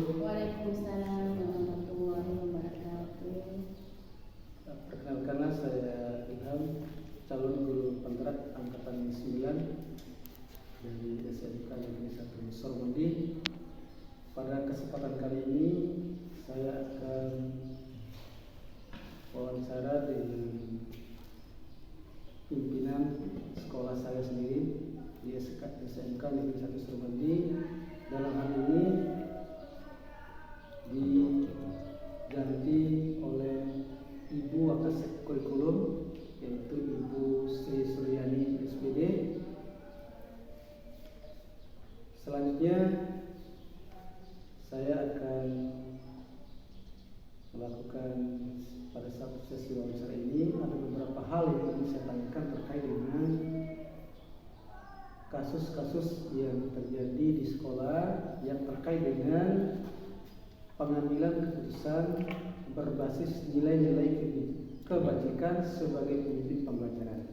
Waalaikumsalam warahmatullahi wabarakatuh. Perkenalkanlah, saya Ilham, calon guru penggerak angkatan 9 dari SMK Negeri 1 Sormondi. Pada kesempatan kali ini saya akan wawancara dengan pimpinan sekolah saya sendiri di SMK Negeri 1 Sormondi. Dalam hal ini diganti oleh Ibu Wakasek Kurikulum, yaitu Ibu Sri Suryani SPD. Selanjutnya saya akan melakukan pada saat sesi wawancara ini ada beberapa hal yang ingin saya tanyakan terkait dengan kasus-kasus yang terjadi di sekolah yang terkait dengan pengambilan keputusan berbasis nilai-nilai kebajikan sebagai pemimpin pembelajaran.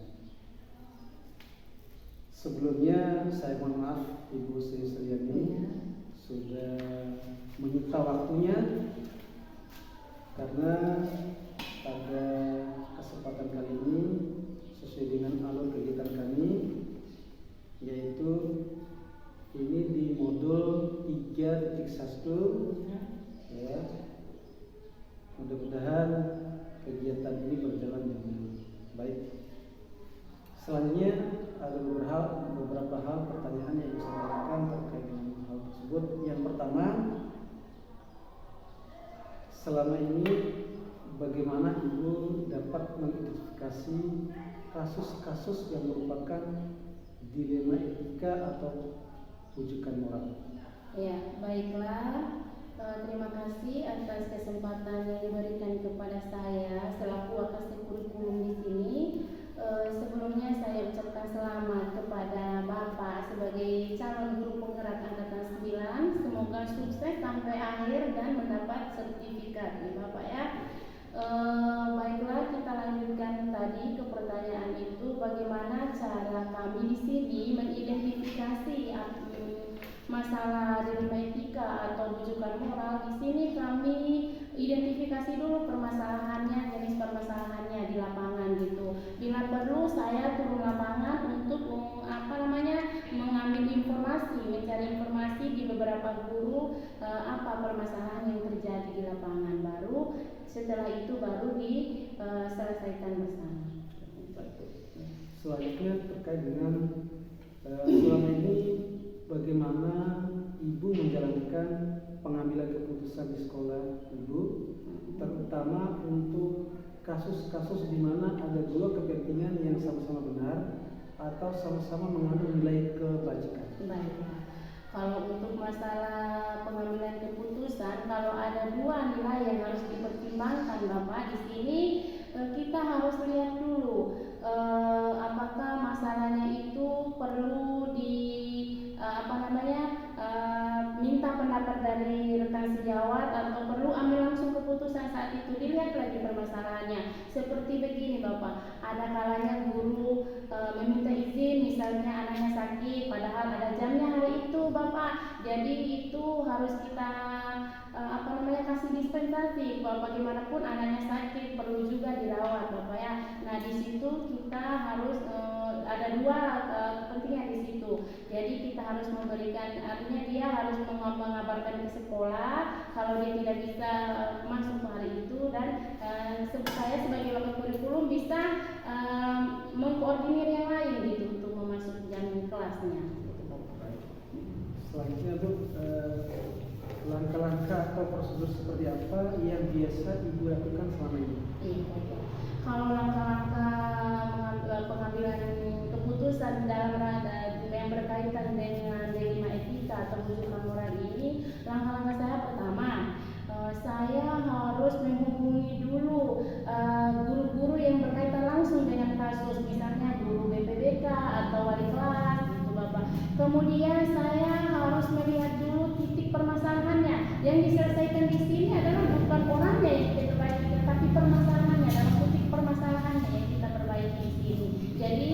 Sebelumnya saya mohon maaf Ibu Sri Suryani sudah menyita waktunya, karena pada kesempatan kali ini sesuai dengan alur kegiatan kami, yaitu ini di modul 3.1 ya. Mudah-mudahan kegiatan ini berjalan dengan baik. Selanjutnya ada beberapa hal pertanyaan yang bisa ditanyakan terkait dengan hal tersebut. Yang pertama, selama ini bagaimana Ibu dapat mengidentifikasi kasus-kasus yang merupakan dilema etika atau rujukan moral? Ya, baiklah. Terima kasih atas kesempatan yang diberikan kepada saya selaku Wakasek Kurikulum di sini. Sebelumnya saya ucapkan selamat kepada Bapak sebagai calon guru penggerak angkatan 9. Semoga sukses sampai akhir dan mendapat sertifikat ya Bapak ya. Baiklah, kita lanjutkan tadi ke pertanyaan itu, bagaimana cara kami di sini mengidentifikasi masalah dilema etika atau rujukan moral. Di sini kami identifikasi dulu permasalahannya, jenis permasalahannya di lapangan gitu. Bila perlu saya turun lapangan untuk mengambil informasi, mencari informasi di beberapa guru apa permasalahan yang terjadi di lapangan. Baru setelah itu baru diselesaikan bersama. Selanjutnya terkait dengan selama ini bagaimana Ibu menjalankan pengambilan keputusan di sekolah Ibu, terutama untuk kasus-kasus di mana ada dua kepentingan yang sama-sama benar atau sama-sama mengandung nilai kebajikan. Baik. Kalau untuk masalah pengambilan keputusan, kalau ada dua nilai yang harus dipertimbangkan Bapak, di sini kita harus lihat dulu apakah masalahnya itu perlu minta pendapat dari rekan sejawat atau perlu ambil langsung keputusan saat itu. Dilihat lagi permasalahannya. Seperti begini Bapak, ada kalanya guru meminta izin, misalnya anaknya sakit, padahal ada jamnya hari itu Bapak. Jadi itu harus kita kasih dispensasi. Bagaimanapun anaknya sakit perlu juga dirawat Bapak ya. Nah di situ kita harus ada dua kepentingan di situ. Jadi kita harus memberikan, artinya dia harus mengabarkan ke sekolah kalau dia tidak bisa masuk hari itu, dan saya sebagai wakil kurikulum bisa mengkoordinir yang lain gitu untuk memasuk jam kelasnya. Selanjutnya Bu, langkah-langkah atau prosedur seperti apa yang biasa Ibu lakukan selama ini? Kalau langkah-langkah pengambilan keputusan dalam yang berkaitan dengan dilema etika atau rujukan moral ini, langkah-langkah saya pertama, saya harus menghubungi dulu guru-guru yang berkaitan langsung dengan kasus, misalnya guru BPBK atau wali kelas gitu Bapak. Kemudian saya harus melihat dulu titik permasalahannya. Yang diselesaikan di sini adalah bukan orangnya yang kita perbaiki, tetapi permasalahannya, dalam titik permasalahannya yang kita perbaiki di sini. Jadi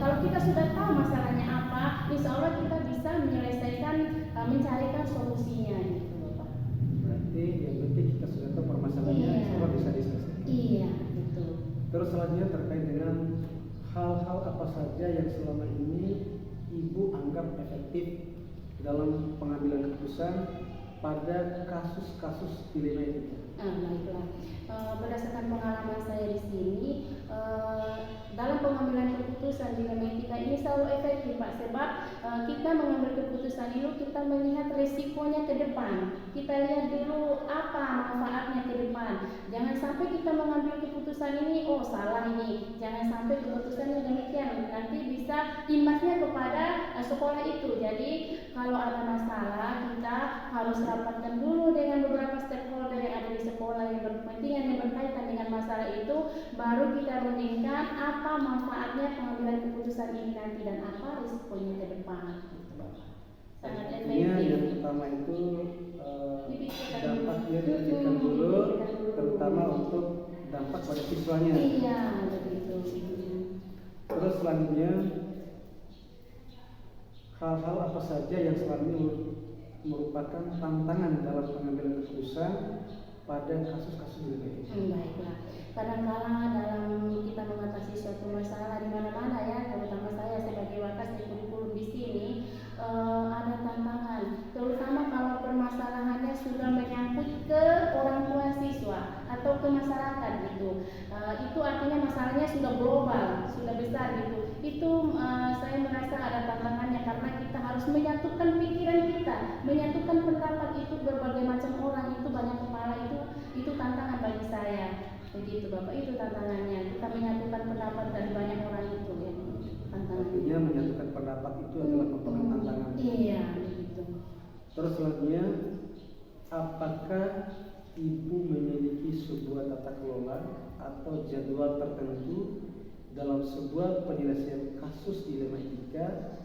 kalau kita sudah tahu masalahnya apa, insya Allah kita bisa menyelesaikan, mencarikan solusinya gitu Bapak. Terus selanjutnya terkait dengan hal-hal apa saja yang selama ini Ibu anggap efektif dalam pengambilan keputusan pada kasus-kasus dilema etika. Baiklah. Berdasarkan pengalaman saya di sini, dalam pengambilan keputusan dilema etika ini selalu efektif, Pak, sebab kita mengambil keputusan itu kita melihat resikonya ke depan. Kita lihat dulu apa manfaatnya ke depan. Jangan sampai kita mengambil keputusan ini, oh salah ini. Jangan sampai keputusannya demikian, nanti bisa imbasnya kepada sekolah itu. Jadi kalau ada masalah kita harus rapatkan dulu dengan beberapa stakeholder yang ada di sekolah yang berkepentingan yang berkaitan dengan masalah itu, baru kita rundingkan apa manfaatnya pengambilan keputusan ini nanti dan apa risikonya ke depan. Sangat Artinya efektif. yang pertama itu dampaknya dulu. dipikirkan dulu, terutama untuk dampak pada siswanya. Iya, begitu. Terus selanjutnya hal-hal apa saja yang selama ini merupakan tantangan dalam pengambilan keputusan pada kasus-kasus dilema etika. Baiklah. Kadang-kala dalam kita mengatasi suatu masalah di mana-mana ya, terutama saya sebagai wakas di kurikulum di sini ada tantangan, terutama kalau permasalahannya sudah menyangkut ke orang tua siswa atau ke masyarakat gitu. Itu artinya masalahnya sudah global, sudah besar gitu. Itu saya merasa ada tantangannya karena kita harus menyatukan pikiran kita, menyatukan pendapat itu berbagai macam orang, itu banyak kepala, itu tantangan bagi saya. Begitu Bapak, itu tantangannya. Kita menyatukan pendapat dari banyak orang itu ya. Tantangannya. Artinya menyatukan pendapat itu adalah merupakan tantangan. Iya, begitu. Terus selanjutnya, apakah Ibu memiliki sebuah tata kelola atau jadwal tertentu dalam sebuah penyelesaian kasus dilema etika?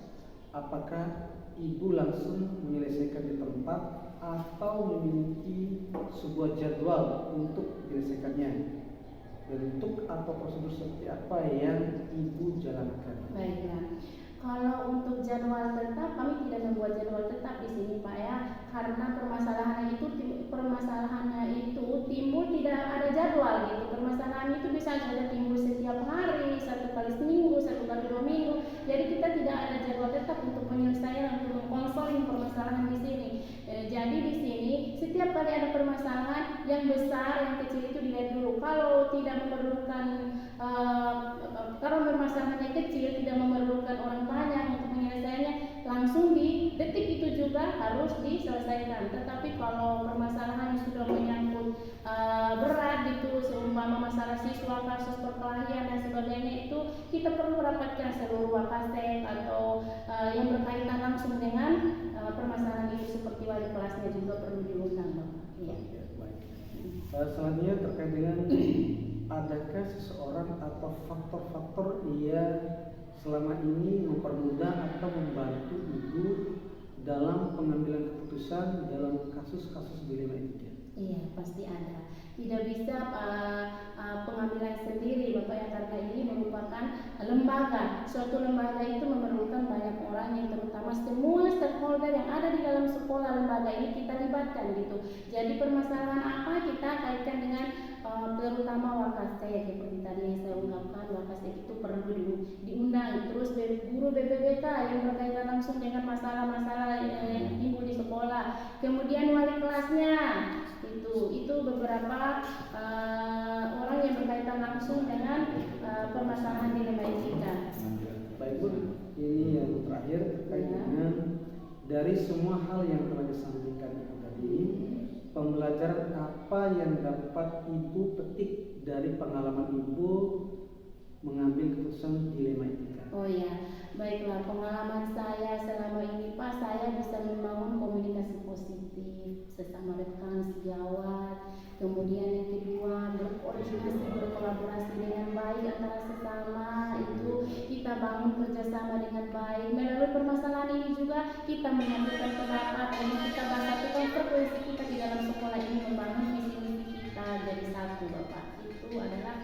Apakah Ibu langsung menyelesaikan di tempat atau memiliki sebuah jadwal untuk menyelesaikannya? Bentuk atau prosedur seperti apa yang Ibu jalankan? Baiklah. Kalau untuk jadwal tetap, kami tidak membuat jadwal tetap di sini Pak ya, karena permasalahannya itu timbul tidak ada jadwal gitu. Permasalahan itu bisa saja timbul setiap hari, 1 kali seminggu, 1 kali 2 minggu. Jadi kita tidak ada jadwal tetap untuk penyelesaian, untuk mengkonseling permasalahan di sini. Jadi di sini setiap kali ada permasalahan yang besar, yang kecil itu dilihat dulu. Kalau tidak memerlukan kalau permasalahannya kecil, tidak memerlukan orang banyak untuk menyelesaikannya, langsung di detik itu juga harus diselesaikan. Tetapi kalau permasalahannya sudah menyangkut berat itu, seumpama masalah siswa, kasus perkelahian dan sebagainya, itu kita perlu rapatkan seluruh wakasek atau yang berkaitan langsung dengan permasalahan itu, seperti wali kelasnya juga perlu diundang Bapak. Iya. Selanjutnya terkait dengan adakah seseorang atau faktor-faktor yang selama ini mempermudah atau membantu Ibu dalam pengambilan keputusan dalam kasus-kasus dilema etika? Iya, pasti ada. Tidak bisa pengambilan sendiri Bapak ya, karena ini merupakan lembaga. Suatu lembaga itu memerlukan banyak orang, yang terutama semua stakeholder yang ada di dalam sekolah lembaga ini kita libatkan gitu. Jadi permasalahan apa kita kaitkan dengan terutama wakasek, seperti tadi yang saya ungkapkan, wakasek itu perlu diundang. Terus guru BPPK yang berkaitan langsung dengan masalah-masalah yang timbul di sekolah. Kemudian wali kelasnya, itu beberapa orang yang berkaitan langsung dengan permasalahan dilema etika. Baik Bu, ini yang terakhir terkait dengan dari semua hal yang telah disampaikan Ibu tadi, pembelajaran apa yang dapat Ibu petik dari pengalaman Ibu mengambil keputusan dilema etika? Oh ya, baiklah, pengalaman saya selama ini Pak, saya bisa membangun komunikasi positif sesama rekan sejawat. Kemudian yang kedua, berkoordinasi, berkolaborasi dengan baik antara sesama, itu kita bangun kerjasama dengan baik. Melalui permasalahan ini juga kita menyatukan pendapat dan kita satukan frekuensi kita di dalam sekolah ini, membangun visi-misi kita jadi satu Bapak. Itu adalah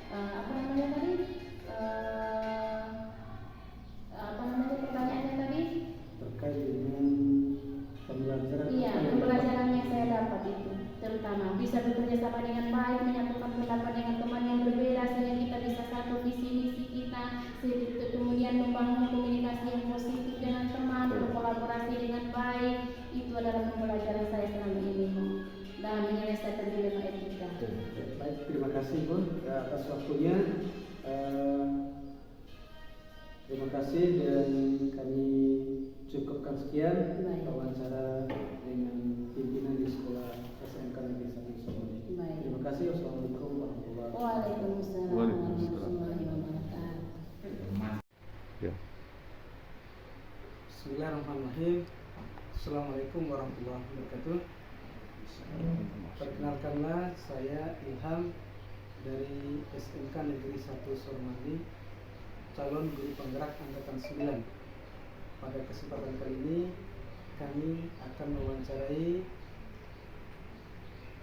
apa namanya tadi? Pertanyaannya tadi? Terkait dengan pembelajaran. Iya, pembelajaran yang saya dapat itu terutama bisa bekerja sama dengan baik, menyatukan pendapat dengan teman yang berbeda sehingga kita atas waktunya. Terima kasih dan kami cukupkan sekian Baik. wawancara dengan pimpinan di sekolah SMK Negeri 1 Sormadi. Baik. Terima kasih. Wassalamualaikum warahmatullahi wabarakatuh. Waalaikumsalam warahmatullahi wabarakatuh. Ya. Bismillahirrahmanirrahim. Assalamualaikum warahmatullahi wabarakatuh. Perkenalkanlah, saya Ilham dari SMK Negeri 1 Sormadi, calon guru penggerak angkatan 9. Pada kesempatan kali ini kami akan mewawancarai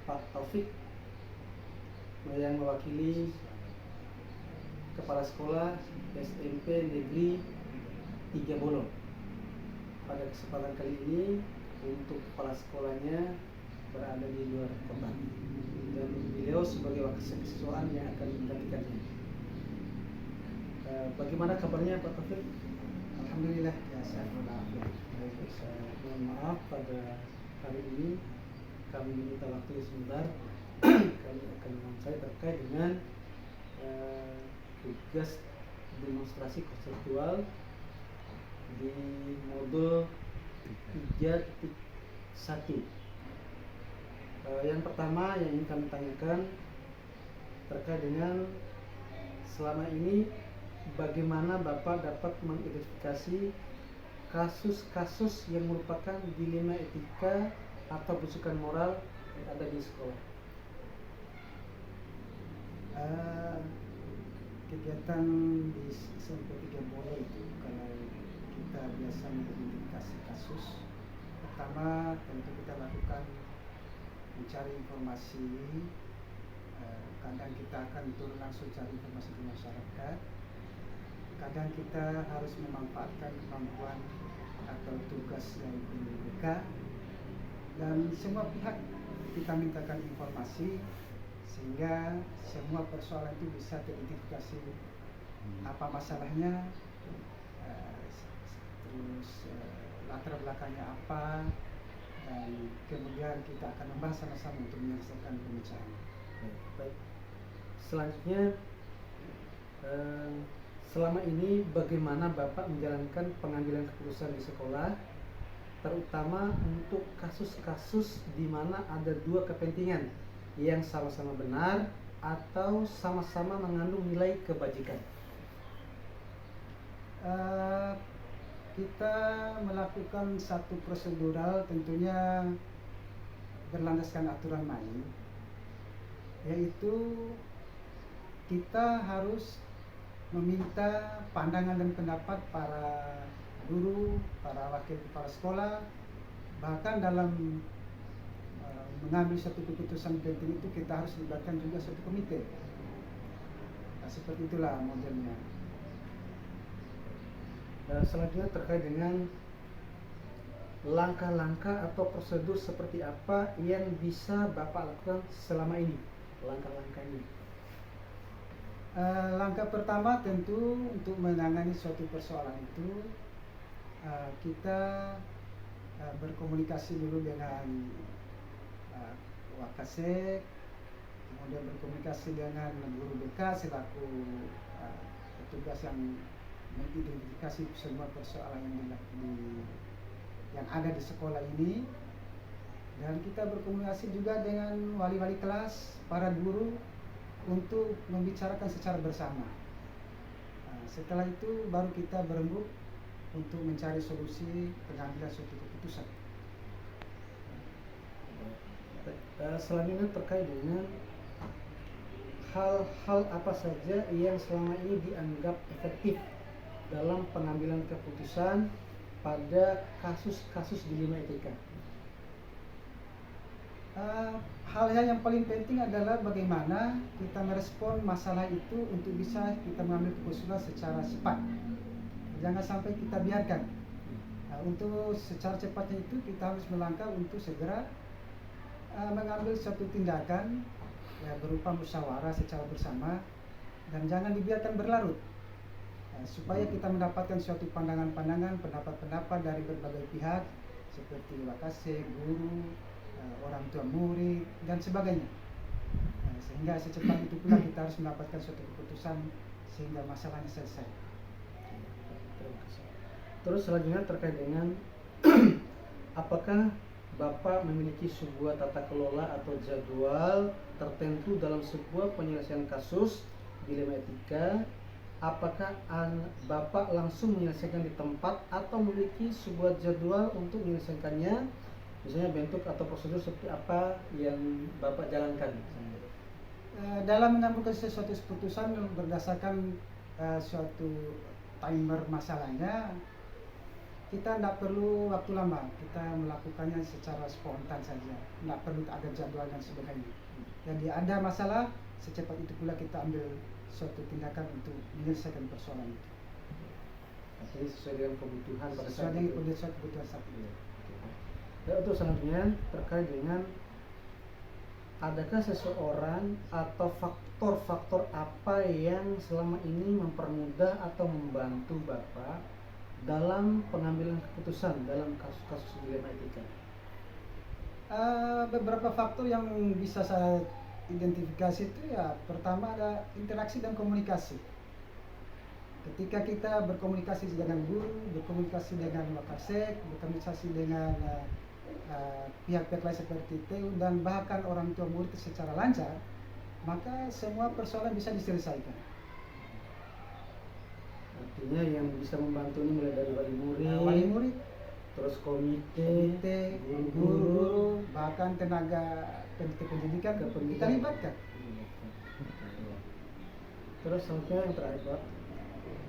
Pak Taufik yang mewakili Kepala Sekolah SMP Negeri 3 Bolong. Pada kesempatan kali ini untuk kepala sekolahnya berada di luar kota dan beliau sebagai wakil siswaan yang akan menggantikannya. Bagaimana kabarnya Pak Taufik? Alhamdulillah ya, sehat walafiat. Baik, saya mohon maaf pada hari ini kami minta waktu sebentar. Kami akan mewawancarai terkait dengan tugas demonstrasi konseptual di modul 3.1. Yang pertama yang ingin kami tanyakan terkait dengan selama ini bagaimana Bapak dapat mengidentifikasi kasus-kasus yang merupakan dilema etika atau busukan moral yang ada di sekolah. Kegiatan di SMP 3 Bolong itu, kalau kita biasa mengidentifikasi kasus, pertama tentu kita lakukan mencari informasi. Kadang kita akan turun langsung cari informasi ke masyarakat, kadang kita harus memanfaatkan kemampuan atau tugas yang dimiliki, dan semua pihak kita mintakan informasi sehingga semua persoalan itu bisa teridentifikasi apa masalahnya, terus latar belakangnya apa, dan kemudian kita akan membahas sama-sama untuk menyelesaikan pembicaraan. Baik. Selanjutnya, selama ini bagaimana Bapak menjalankan pengambilan keputusan di sekolah, terutama untuk kasus-kasus di mana ada dua kepentingan yang sama-sama benar atau sama-sama mengandung nilai kebajikan? Kita melakukan satu prosedural, tentunya berlandaskan aturan main, yaitu kita harus meminta pandangan dan pendapat para guru, para wakil kepala sekolah, bahkan dalam mengambil satu keputusan penting itu kita harus libatkan juga suatu komite. Nah, seperti itulah modelnya. Selanjutnya terkait dengan langkah-langkah atau prosedur seperti apa yang bisa Bapak lakukan selama ini, langkah-langkah ini. Langkah pertama tentu untuk menangani suatu persoalan itu, kita berkomunikasi dulu dengan Wakasek, kemudian berkomunikasi dengan guru BK selaku petugas yang mengidentifikasi semua persoalan yang ada di sekolah ini, dan kita berkomunikasi juga dengan wali-wali kelas, para guru, untuk membicarakan secara bersama. Setelah itu baru kita berembuk untuk mencari solusi pengambilan suatu keputusan. Selanjutnya terkait dengan hal-hal apa saja yang selama ini dianggap efektif dalam pengambilan keputusan pada kasus-kasus dilema etika. Hal-hal yang paling penting adalah bagaimana kita merespon masalah itu untuk bisa kita mengambil keputusan secara cepat. Jangan sampai kita biarkan. Untuk secara cepatnya itu kita harus melangkah untuk segera mengambil suatu tindakan berupa musyawarah secara bersama, dan jangan dibiarkan berlarut, supaya kita mendapatkan suatu pandangan-pandangan, pendapat-pendapat dari berbagai pihak seperti wakase, guru, orang tua murid, dan sebagainya. sehingga secepat itu pula kita harus mendapatkan suatu keputusan sehingga masalahnya selesai. Terima kasih. Terus selanjutnya terkait dengan apakah Bapak memiliki sebuah tata kelola atau jadwal tertentu dalam sebuah penyelesaian kasus dilema etika? Apakah Bapak langsung menyelesaikan di tempat atau memiliki sebuah jadwal untuk menyelesaikannya? Misalnya bentuk atau prosedur seperti apa yang Bapak jalankan? Dalam mengambil sesuatu keputusan berdasarkan suatu timer masalahnya, kita tidak perlu waktu lama, kita melakukannya secara spontan saja, tidak perlu ada jadwal dan sebagainya. Jadi ada masalah, secepat itu pula kita ambil suatu tindakan untuk menyelesaikan persoalan itu. Jadi sesuai dengan kebutuhan pada Sesuai saat dengan itu. kebutuhan saat itu. Dan untuk selanjutnya terkait dengan adakah seseorang atau faktor-faktor apa yang selama ini mempermudah atau membantu Bapak dalam pengambilan keputusan dalam kasus-kasus dilema etika? Beberapa faktor yang bisa saya identifikasi itu ya, pertama ada interaksi dan komunikasi. Ketika kita berkomunikasi dengan guru, berkomunikasi dengan wakasek, berkomunikasi dengan pihak-pihak lain seperti TU dan bahkan orang tua murid secara lancar, maka semua persoalan bisa diselesaikan. Artinya yang bisa membantu ini mulai dari Wali murid, terus komite, guru, bahkan tenaga pendidikan kita libatkan. Terus selanjutnya yang terakhir Pak,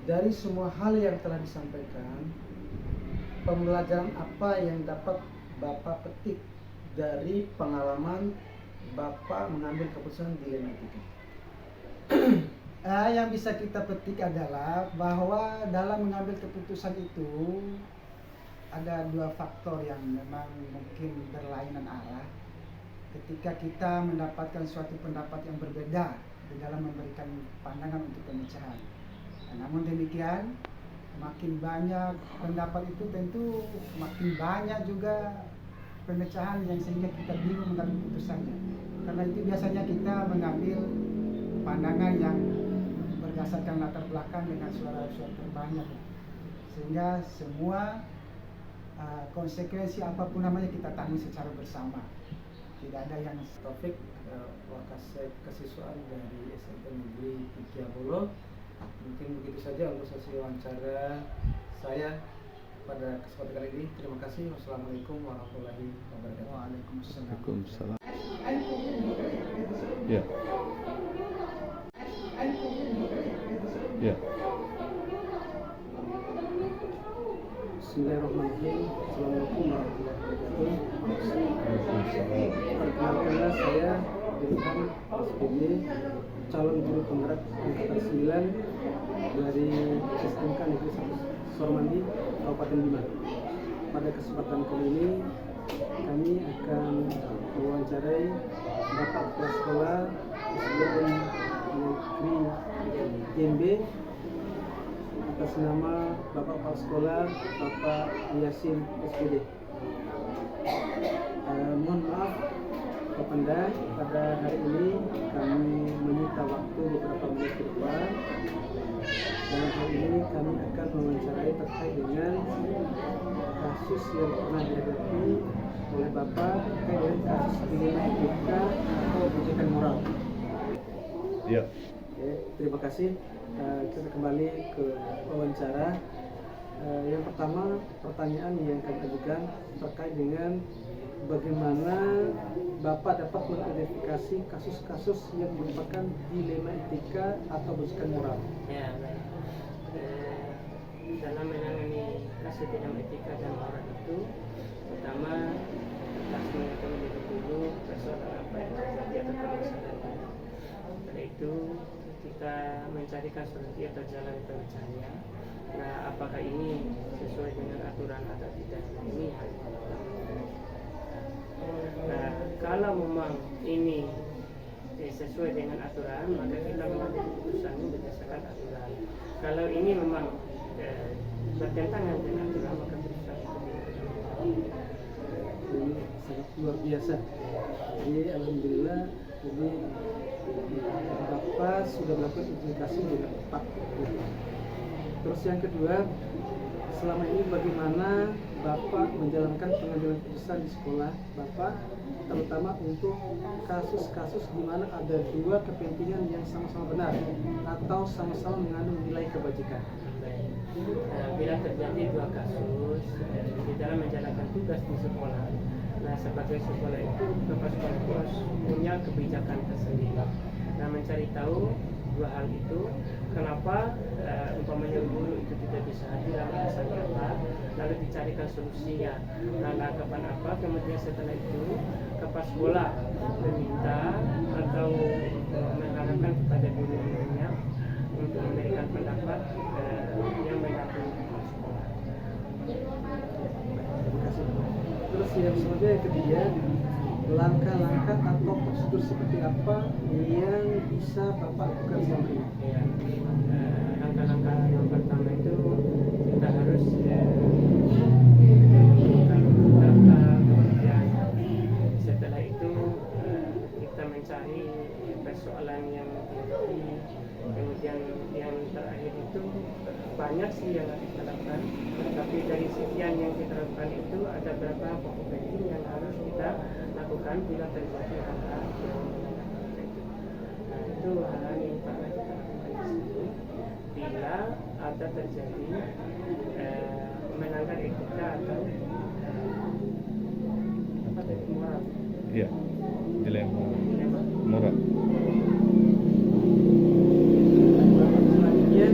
dari semua hal yang telah disampaikan, pembelajaran apa yang dapat Bapak petik dari pengalaman Bapak mengambil keputusan dilema etika? Yang bisa kita petik adalah bahwa dalam mengambil keputusan itu ada dua faktor yang memang mungkin berlainan arah. Ketika kita mendapatkan suatu pendapat yang berbeda di dalam memberikan pandangan untuk pemecahan. Namun demikian, makin banyak pendapat itu tentu makin banyak juga pemecahan yang sehingga kita bingung mengambil keputusannya. Karena itu biasanya kita mengambil pandangan yang berdasarkan latar belakang dengan suara-suara terbanyak, sehingga semua konsekuensi apapun namanya kita tanggung secara bersama. Tidak ada yang Taufik, wakasek kesiswaan dari SMP Negeri 3 Bolo. Mungkin begitu saja untuk sesi wawancara saya pada kesempatan kali ini. Terima kasih. Wassalamualaikum warahmatullahi wabarakatuh. Waalaikumsalam. Ya. Ya. Bismillahirrahmanirrahim. Assalamualaikum warahmatullahi wabarakatuh. Perkenalkanlah saya Irfan SPG, calon guru penggerak angkatan 9 dari SMK Negeri 1 Sormandi, Kabupaten Bima. Pada kesempatan kali ini kami akan mewawancarai Bapak Kepala Sekolah SDN Negeri IMB atas nama Bapak Kepala Sekolah Bapak Yasin SPD. Mohon maaf Kapanda, pada hari ini kami menyita waktu beberapa menit ke depan. Dan hari ini kami akan mewawancarai terkait dengan kasus yang pernah dihadapi oleh Bapak terkait dengan kasus dilema etika atau objekan moral. Ya. Oke, terima kasih. Kita kembali ke wawancara. Yang pertama, pertanyaan yang kami ajukan terkait dengan bagaimana Bapak dapat mengidentifikasi kasus-kasus yang merupakan dilema etika atau objekan moral. Ya, baik. Dalam menangani kasus dilema etika dan moral itu, pertama harus mengetahui dulu persoalan apa yang terjadi atau permasalahan. Setelah itu kita mencarikan solusi atau jalan pemecahannya. Nah, apakah ini sesuai dengan aturan atau tidak? Ini hal yang pertama. Nah, kalau memang ini sesuai dengan aturan, maka kita mengambil keputusan berdasarkan aturan. Kalau ini memang bertentangan dengan aturan, maka keputusan itu Ini sangat luar biasa. Jadi alhamdulillah Jadi Bapak sudah melakukan komunikasi dengan tepat. Terus yang kedua, selama ini bagaimana Bapak menjalankan pengambilan keputusan di sekolah Bapak, terutama untuk kasus-kasus di mana ada dua kepentingan yang sama-sama benar atau sama-sama mengandung nilai kebajikan. Bila terjadi dua kasus di dalam menjalankan tugas di sekolah, nah sebagai sekolah itu, kepala sekolah itu harus punya kebijakan tersendiri. Nah, mencari tahu dua hal itu, kenapa umpamanya guru itu tidak bisa hadir dalam alasan apa, lalu dicarikan solusinya. Nah, langkapan apa, kemudian setelah itu kepala sekolah meminta atau mengharapkan kepada guru-gurunya untuk memberikan pendapat yang mendampingi kepala sekolah. Terima kasih. Terus yang selanjutnya yang ketiga, langkah-langkah atau prosedur seperti apa yang bisa Bapak lakukan selama ini? Ya, langkah-langkah yang pertama itu kita harus mengumpulkan data, kemudian setelah itu kita mencari persoalan yang dihadapi, kemudian yang terakhir itu banyak sih yang harus kita lakukan, tapi dari sekian yang kita lakukan itu ada beberapa pokok penting yang harus kita lakukan bila terjadi hal-hal yang itu. Nah, itu hal-hal yang pernah kita lakukan di sini bila ada terjadi melanggar etika atau apa tadi, moral. Iya. Dilema Dilema. moral. Selanjutnya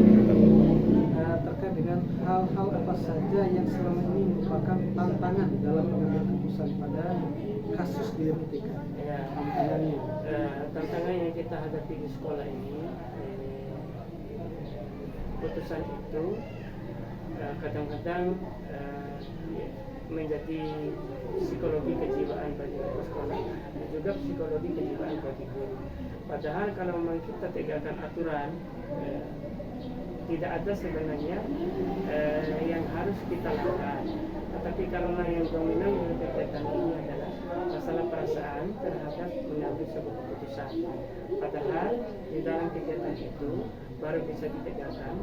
terkait dengan hal-hal apa saja yang selama ini merupakan tantangan dalam pengambilan keputusan pada kasus dilema etika. Ya, Tantangannya. tantangan yang kita hadapi di sekolah ini, keputusan itu kadang-kadang menjadi psikologi kejiwaan bagi sekolah dan juga psikologi kejiwaan bagi guru. Padahal kalau memang kita tegakkan aturan, tidak ada sebenarnya yang harus kita lakukan. Tetapi karena yang dominan dalam kegiatan ini adalah masalah perasaan terhadap mengambil sebuah keputusan. Padahal di dalam kegiatan itu baru bisa ditegakkan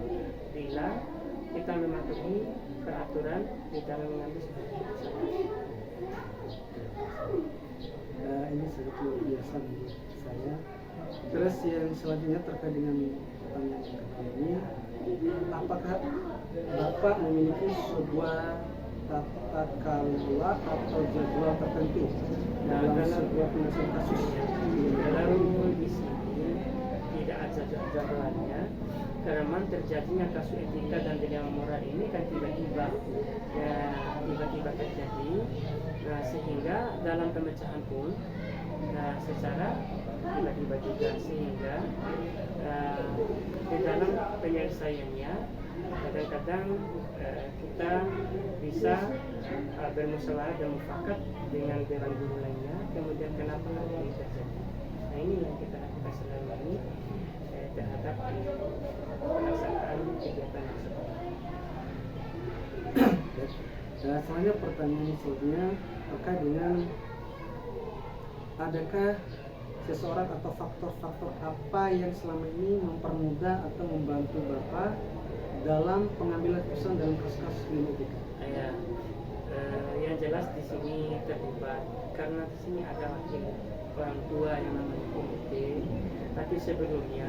bila kita mematuhi peraturan di dalam mengambil sebuah keputusan. Ini sangat luar biasa menurut saya. Terus yang selanjutnya terkait dengan pertanyaan yang kedua ini, apakah Bapak memiliki sebuah tata kelola atau jadwal tertentu dalam sebuah penyelesaian kasus? Dalam di sini tidak ada jadwalnya, karena terjadinya kasus etika dan dilema moral ini kan tiba-tiba terjadi. Nah, sehingga dalam pemecahan pun secara tiba-tiba juga, sehingga di dalam penyelesaiannya kadang-kadang kita bisa bermusyawarah dan mufakat dengan dewan guru lainnya, kemudian kenapa hal ini terjadi. Nah, ini yang kita lakukan selama ini terhadap pelaksanaan kegiatan di sekolah. Selanjutnya pertanyaan selanjutnya terkait dengan adakah seseorang atau faktor-faktor apa yang selama ini mempermudah atau membantu Bapak dalam pengambilan keputusan dalam kasus-kasus dilema etika? Ya, yang jelas di sini terlibat karena di sini ada wakil orang tua yang namanya komite. Tapi sebelumnya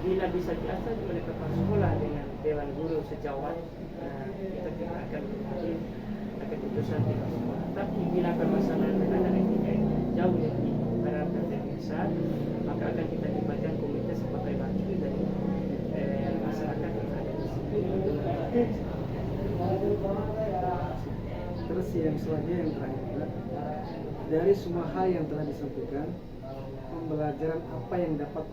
bila bisa diatur oleh kepala sekolah dengan dewan guru sejawat, kita tidak akan mengambil keputusan di sekolah. Tapi bila permasalahan ada etika jauh lebih berat dan lebih besar, maka akan kita libatkan komite sebagai wakil dari masyarakat yang ada di sini. Terus yang selanjutnya yang terakhir, dari semua hal yang telah disampaikan, pembelajaran apa yang dapat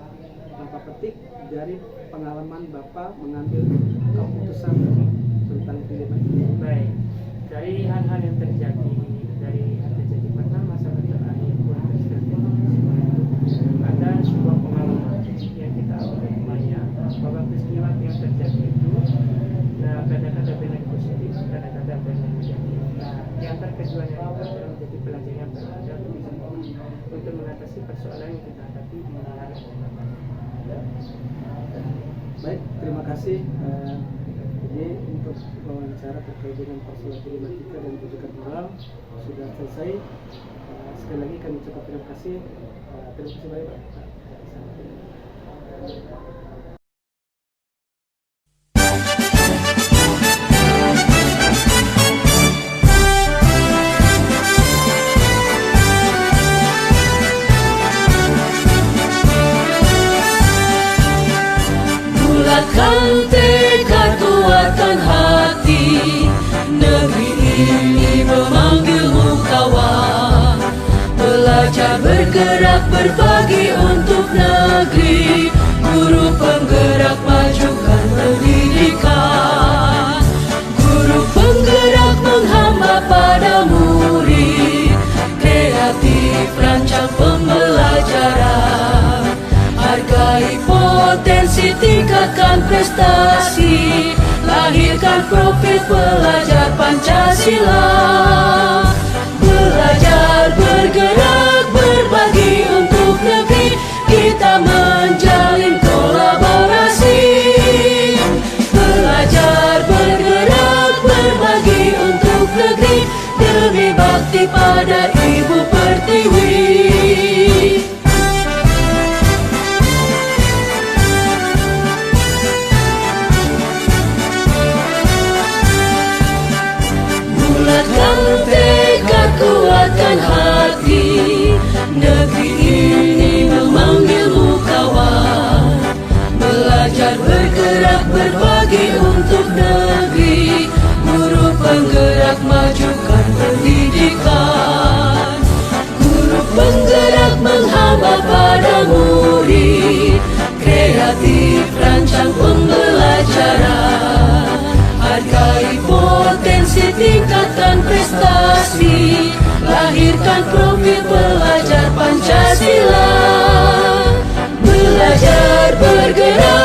Bapak petik dari pengalaman Bapak mengambil keputusan tentang dilema ini? Baik, dari hal-hal yang terjadi, pertama sampai terakhir pun ada sebuah pengalaman yang kita alami kemarin bahwa peristiwa yang terjadi itu kadang-kadang benar positif, kadang-kadang benar negatif. Nah, antara keduanya itu adalah menjadi pelajaran yang berharga untuk mengatasi persoalan yang kita hadapi di dalam Baik, terima kasih. Jadi untuk wawancara terkait dengan persoalan problematika dan rujukan moral sudah selesai. Sekali lagi kami ucapkan terima kasih. Terima kasih banyak Pak. Bulatkan tekad, kuatkan hati. Negeri ini memanggilmu kawan. Belajar, bergerak, berbagi untuk negeri. Guru penggerak, majukan pendidikan. Guru penggerak menghamba pada murid. Kreatif, rancang pembelajaran. Hargai potensi, tingkatkan prestasi. Lahirkan profil pelajar Pancasila. Belajar, bergerak, berbagi untuk negeri. Kita menjalin kolaborasi. Belajar, bergerak, berbagi untuk negeri. Demi bakti pada Ibu Pertiwi. Bulatkan tekad, kuatkan hati. Negeri ini memanggilmu kawan. Belajar, bergerak, berbagi untuk negeri. Guru penggerak, majukan pendidikan. Guru penggerak menghamba pada murid. Kreatif, rancang pembelajaran. Hargai potensi, tingkatkan prestasi. Lahirkan profil pelajar Pancasila. Belajar, bergerak,